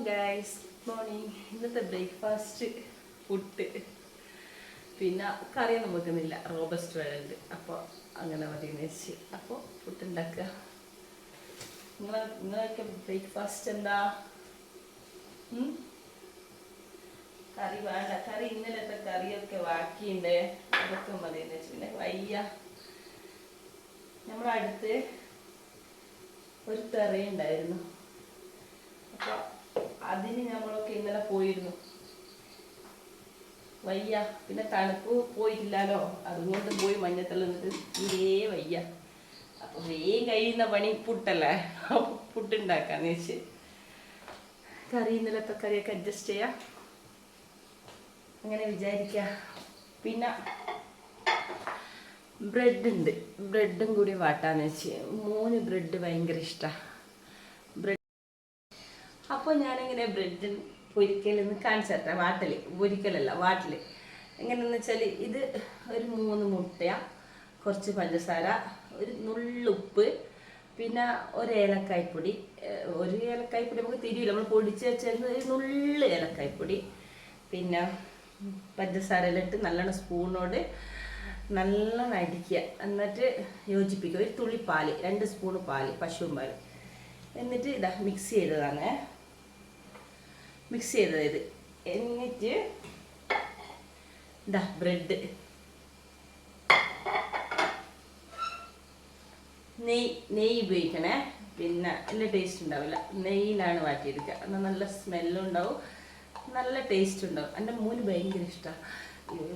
Guys, good morning. ഇന്നത്തെ breakfast puttu, പിന്നെ കറിയൊന്നും വെക്കുന്നില്ല, റോബസ്റ്റ് വെള്ളുണ്ട്. അപ്പോൾ അങ്ങനെ മതി വെച്ച് അപ്പോൾ പുട്ടുണ്ടാക്കുക. നിങ്ങളൊക്കെ ബ്രേക്ക്ഫാസ്റ്റ് എന്താ? കറി വേണ്ട, കറി ഇന്നലത്തെ കറിയൊക്കെ ബാക്കിയുണ്ട്, അതൊക്കെ മതി എന്ന് വെച്ച്. പിന്നെ വയ്യ, നമ്മുടെ അടുത്ത് ഒരു തെറയുണ്ടായിരുന്നു, അപ്പോൾ അതിന് നമ്മളൊക്കെ ഇന്നലെ പോയിരുന്നു. വയ്യ, പിന്നെ തണുപ്പ് പോയിട്ടില്ലല്ലോ, അതുകൊണ്ട് പോയി മഞ്ഞത്തള്ള നിന്നിട്ട് തീരെ വയ്യ. അപ്പൊ വേഗം കഴിയുന്ന പണി പുട്ടല്ലേ, അപ്പൊ പുട്ടുണ്ടാക്കാന്ന് വെച്ച്. കറി ഇന്നലത്തെ കറിയൊക്കെ അഡ്ജസ്റ്റ് ചെയ്യാം, അങ്ങനെ വിചാരിക്കുക. പിന്നെ ബ്രെഡ് ഉണ്ട്, ബ്രെഡും കൂടി വാട്ടാന്ന് വെച്ച്. മോന് ബ്രെഡ് ഭയങ്കര ഇഷ്ടമാണ്. അപ്പോൾ ഞാനിങ്ങനെ ബ്രെഡ് പൊരിക്കലെന്ന് കാണിച്ചു തരട്ടെ. പൊരിക്കലല്ല, വാട്ടിൽ. എങ്ങനെയെന്ന് വെച്ചാൽ ഇത് ഒരു 3 മുട്ട, കുറച്ച് പഞ്ചസാര, ഒരു നുള്ളുപ്പ്, പിന്നെ ഒരു ഏലക്കായ്പ്പൊടി. ഒരു ഏലക്കായ്പ്പൊടി നമുക്ക് തിരിയില്ല, നമ്മൾ പൊടിച്ച് വെച്ചിരുന്ന ഒരു നുള്ളു ഏലക്കായ്പ്പൊടി, പിന്നെ പഞ്ചസാരയെല്ലാം ഇട്ട് നല്ലോണം സ്പൂണോട് നല്ലോണം അടിക്കുക. എന്നിട്ട് യോജിപ്പിക്കുക. ഒരു തുള്ളി പാല്, 2 സ്പൂണ് പാല്, പശുവും പാല്. എന്നിട്ട് ഇതാ മിക്സ് ചെയ്തതാണ്, മിക്സ് ചെയ്തത്. എന്നിട്ട് ഇതാ ബ്രെഡ്, നെയ്യ് ഉപയോഗിക്കണേ. പിന്നെ നല്ല ടേസ്റ്റ് ഉണ്ടാവില്ല, നെയ്യിലാണ് വാട്ടിയെടുക്കുക. എന്നാൽ നല്ല സ്മെല്ലും ഉണ്ടാവും, നല്ല ടേസ്റ്റ് ഉണ്ടാവും. എൻ്റെ മോന് ഭയങ്കര ഇഷ്ടമാണ്.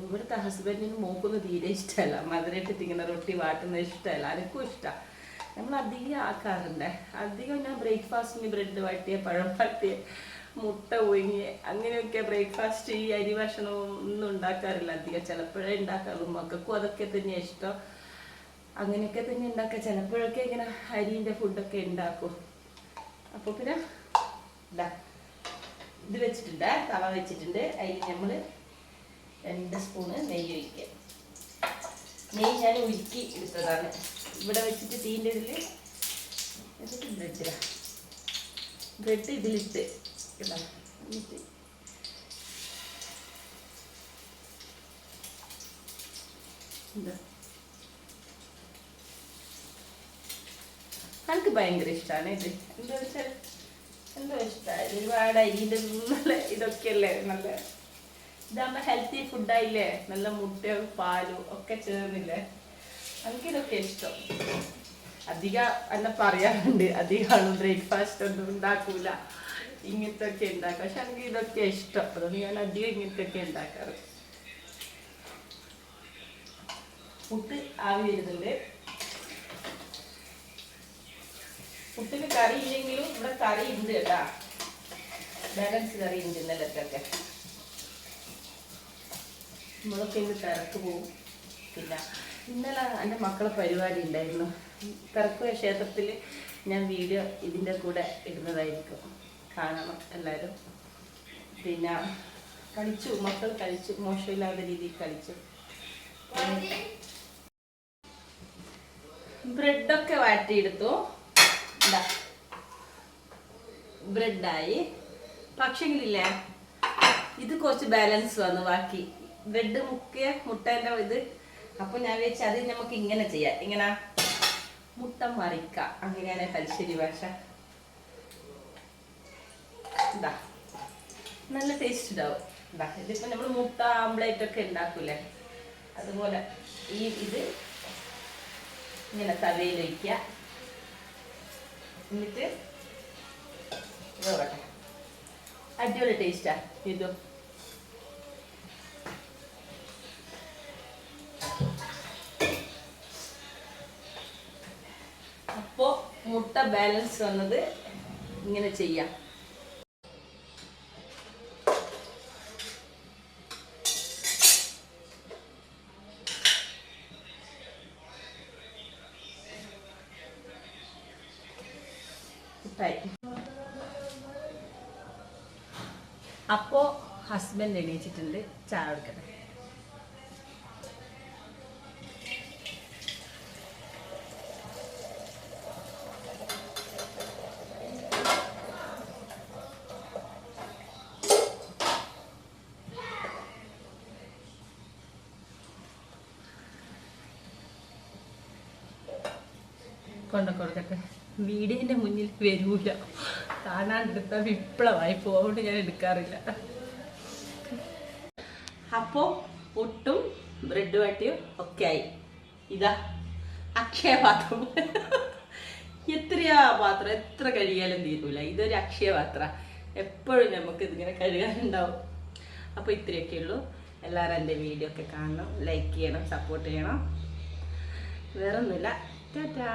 ഇവിടുത്തെ ഹസ്ബൻഡിന് മോക്കൊന്നും തീരെ ഇഷ്ടമല്ല, മധുരമായിട്ട് ഇങ്ങനെ റൊട്ടി വാട്ടുന്നത് ഇഷ്ടമല്ല. എനിക്കും ഇഷ്ടമാണ്. നമ്മൾ അധികം ആക്കാറുണ്ട്. അധികം ഞാൻ ബ്രേക്ക്ഫാസ്റ്റിന് ബ്രെഡ് വാട്ടിയ, പഴം വാട്ടിയ, മുട്ട പുഴുങ്ങിയ, അങ്ങനെയൊക്കെ ബ്രേക്ക്ഫാസ്റ്റ്. ഈ അരി ഭക്ഷണം ഒന്നും ഉണ്ടാക്കാറില്ല അധികം, ചിലപ്പോഴേ ഉണ്ടാക്കാറുള്ളൂ. മക്കൾക്കും അതൊക്കെ തന്നെയാണ് ഇഷ്ടം, അങ്ങനെയൊക്കെ തന്നെ ഉണ്ടാക്കുക. ചിലപ്പോഴൊക്കെ ഇങ്ങനെ അരിൻ്റെ ഫുഡൊക്കെ ഉണ്ടാക്കും. അപ്പോൾ പിന്നെ ഇതാ ഇത് വെച്ചിട്ടുണ്ട്, തവ വെച്ചിട്ടുണ്ട്. അതിൽ നമ്മൾ 2 സ്പൂണ് നെയ്യ് ഒഴിക്കുക. നെയ്യ് ഞാൻ ഉരുക്കി എടുത്തതാണ്, ഇവിടെ വെച്ചിട്ട് തീൻ്റെ ഇതിൽ. എന്നിട്ട് ബ്രെഡ് ഇതിലിട്ട് ഇടാം. എന്നിട്ട് എന്താ, എനിക്ക് ഭയങ്കര ഇഷ്ടമാണ് ഇത്. എന്താ വെച്ചാൽ എന്തോ ഇഷ്ടമായി. ഒരുപാട് അരിൻ്റെ നല്ല ഇതൊക്കെയല്ലേ, നല്ല ഇതാകുമ്പോൾ ഹെൽത്തി ഫുഡായില്ലേ, നല്ല മുട്ടയും പാലും ഒക്കെ ചേർന്നില്ലേ. എനിക്കിതൊക്കെ ഇഷ്ടം. അധികം എന്നെ പറയാറുണ്ട്, അധികമാണ് ബ്രേക്ക്ഫാസ്റ്റ് ഒന്നും ഉണ്ടാക്കൂല, ഇങ്ങനത്തെ ഒക്കെ ഉണ്ടാക്കുക. പക്ഷെ എനിക്ക് ഇതൊക്കെ ഇഷ്ടം, അതുകൊണ്ട് ഞാൻ അധികം ഇങ്ങനത്തെ ഒക്കെ ഉണ്ടാക്കാറ്. പുട്ട് ആവി വരുന്നുണ്ട്. പുട്ടിന് കറി ഇല്ലെങ്കിലും ഇവിടെ കറി ഉണ്ട് കേട്ടാ, ബാലൻസ് കറി ഉണ്ട് ഇന്നലത്തൊക്കെ. നമ്മളൊക്കെ ഇന്ന് തിരക്ക് പോകും. പിന്നെ ഇന്നലെ എൻ്റെ മക്കളെ പരിപാടി ഉണ്ടായിരുന്നു, തിരക്ക് ക്ഷേത്രത്തിൽ. ഞാൻ വീഡിയോ ഇതിൻ്റെ കൂടെ ഇടുന്നതായിരിക്കും, കാണണം എല്ലാവരും. പിന്നെ കളിച്ചു, മക്കൾ കളിച്ചു, മോശമില്ലാത്ത രീതിയിൽ കളിച്ചു. ബ്രെഡൊക്കെ വാട്ടിയെടുത്തു. ബ്രെഡായി. പക്ഷെങ്കിലില്ലേ, ഇത് കുറച്ച് ബാലൻസ് വന്നു ബാക്കി. ബ്രെഡ് മുക്കിയ മുട്ടേൻ്റെ ഇത്. അപ്പോൾ ഞാൻ വെച്ച് അത് നമുക്ക് ഇങ്ങനെ ചെയ്യാം, ഇങ്ങനെ മുട്ട മറിക്ക, അങ്ങനെയാണ് തലശ്ശേരി ഭാഷ. ഇതാ നല്ല ടേസ്റ്റ് ഉണ്ടാവും. ഇതാ ഇതിപ്പോൾ നമ്മൾ മുട്ട ആംപ്ലേറ്റ് ഒക്കെ ഉണ്ടാക്കൂലേ, അതുപോലെ ഇത് ഇങ്ങനെ തവയിൽ വയ്ക്കുക. എന്നിട്ട് വേവട്ടെ. അടിപൊളി ടേസ്റ്റാ ഇതും. അപ്പോൾ മുട്ട ബാലൻസ് വന്നത് ഇങ്ങനെ ചെയ്യാം. അപ്പോൾ ഹസ്ബൻഡ് എണീച്ചിട്ടുണ്ട്, ചായ കൊടുക്കട്ടെ. കൊടുക്കട്ടെ. വീടിൻ്റെ മുന്നിൽ വരൂല, കാണാണ്ടെടുത്താൽ വിപ്ലവമായി പോകുകൊണ്ട് ഞാൻ എടുക്കാറില്ല. അപ്പോൾ പുട്ടും ബ്രെഡ് വാട്ടിയും ഒക്കെ ആയി. ഇതാ അക്ഷയപാത്രം. എത്രയാ പാത്രം, എത്ര കഴുകിയാലും തീരൂല. ഇതൊരു അക്ഷയപാത്രം, എപ്പോഴും നമുക്ക് ഇതിങ്ങനെ കഴുകാനുണ്ടാവും. അപ്പോൾ ഇത്രയൊക്കെ ഉള്ളൂ. എല്ലാവരും എൻ്റെ വീഡിയോ ഒക്കെ കാണണം, ലൈക്ക് ചെയ്യണം, സപ്പോർട്ട് ചെയ്യണം. വേറൊന്നുമില്ല. ടാറ്റാ.